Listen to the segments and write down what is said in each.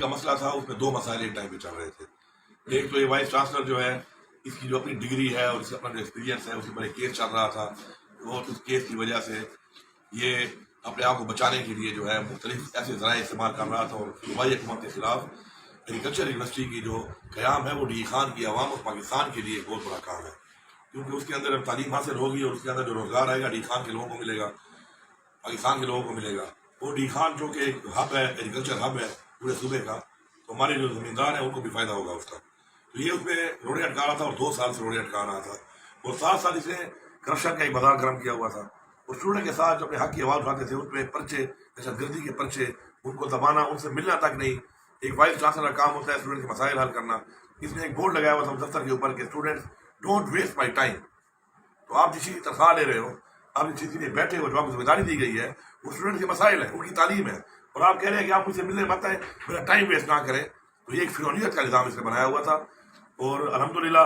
کا مسئلہ تھا اس میں دو مسائل ایک ٹائم پہ چل رہے تھے. ایک تو یہ وائس چانسلر جو ہے اس کی جو اپنی ڈگری ہے اور اس کا اپنا جو ایکسپیرینس ہے اس کے اوپر ایک کیس چل رہا تھا اور اس کیس کی وجہ سے یہ اپنے آپ کو بچانے کے لیے جو ہے مختلف ایسے ذرائع استعمال کر رہا تھا اور صوبائی حکومت کے خلاف ایگریکلچر یونیورسٹی کی جو قیام ہے وہ ڈی خان کی عوام اور پاکستان کے لیے بہت بڑا کام ہے، کیونکہ اس کے اندر اب تعلیم حاصل ہوگی اور اس کے اندر جو روزگار آئے گا ڈی خان کے لوگوں کو ملے گا، پاکستان کے لوگوں کو ملے گا. وہ ڈی خان جو کہ ایک ہب ہے، ایگریکلچر ہب ہے پورے صوبے کا، تو ہمارے جو زمیندار ہیں ان کو بھی فائدہ ہوگا اس کا. تو یہ اس میں روڑے اٹکا رہا تھا اور 2 سال سے روڑے اٹکا رہا تھا اور ساتھ ساتھ اس نے کرپشن کا ایک بازار گرم کیا ہوا تھا. اور اسٹوڈنٹ کے ساتھ جو اپنے حق کی آواز اٹھاتے تھے اس میں پرچے، دہشت گردی کے پرچے، ان کو دبانا، ان سے ملنا تک نہیں. ایک وائس چانسلر کا کام ہوتا ہے اسٹوڈنٹ کے مسائل حل کرنا. اس میں ایک بورڈ لگایا ہوا تھا دفتر کے اوپر کہ students don't waste my time. تو آپ جس چیز کی تنخواہ لے رہے ہو، آپ جس چیز کے لیے بیٹھے ہو، جو آپ کو ذمہ داری دی گئی ہے وہ اسٹوڈنٹ کے مسائل ہیں، ان کی تعلیم ہے، اور آپ کہہ رہے ہیں کہ آپ مجھ سے ملنے مت آئیں، میرا ٹائم ویسٹ نہ کریں. تو یہ ایک فرونیت کا نظام اس نے بنایا ہوا تھا. اور الحمدللہ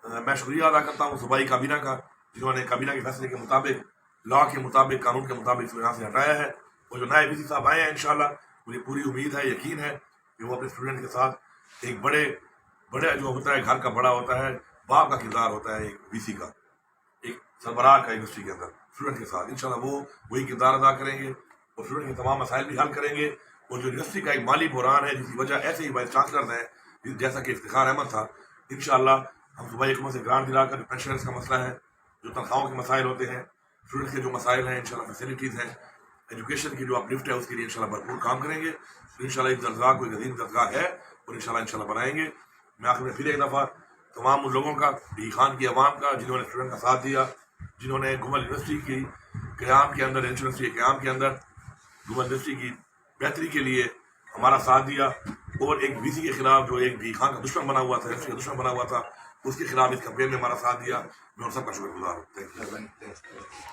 میں شکریہ ادا کرتا ہوں صوبائی کابینہ کا، جنہوں نے کابینہ کے فیصلے کے مطابق، لا کے مطابق، قانون کے مطابق اس کو یہاں سے ہٹایا ہے. اور جو نائب وی سی صاحب آئے ہیں انشاءاللہ مجھے پوری امید ہے، یقین ہے کہ وہ اپنے اسٹوڈنٹ کے ساتھ ایک بڑے جو ہوتا ہے گھر کا بڑا ہوتا ہے، باپ کا کردار ہوتا ہے ایک وی سی کا، ایک سربراہ کا یونیورسٹی کے اندر اسٹوڈنٹ کے ساتھ انشاءاللہ وہ وہی کردار ادا کریں گے اور اسٹوڈنٹ کے تمام مسائل بھی حل کریں گے. اور جو یونیورسٹی کا ایک مالی بحران ہے جس کی وجہ ایسے ہی وائس چانسلر ہیں جیسا کہ افتخار احمد تھا، انشاءاللہ ہم صوبائی حکومت سے گرانٹ دلا کر جو پینشنرز کا مسئلہ ہے، جو تنخواہوں کے مسائل ہوتے ہیں، اسٹوڈنٹ کے جو مسائل ہیں، انشاءاللہ فیسلٹیز ہیں، ایجوکیشن کی جو اپ لفٹ ہے اس کے لیے انشاءاللہ بھرپور کام کریں گے. انشاءاللہ اس درگاہ کو ایک عظیم درگاہ ہے اور انشاءاللہ بنائیں گے. میں آخر میں پھر ایک دفعہ تمام ان لوگوں کا، ڈی خان کی عوام کا جنہوں نے اسٹوڈنٹ کا ساتھ دیا، جنہوں نے گھمل یونیورسٹی کی قیام کے اندر، یونیورسٹی کے قیام کے اندر گھمل یونیورسٹی کی بہتری کے لیے ہمارا ساتھ دیا، اور ایک وی سی کے خلاف جو ایک ڈی خان کا دشمن بنا ہوا تھا، یونیورسٹی کا دشمن بنا ہوا تھا، اس کے خلاف اس کیمپین میں ہمارا ساتھ دیا. میں ان سب کا شکر گزار ہوں. Thank you.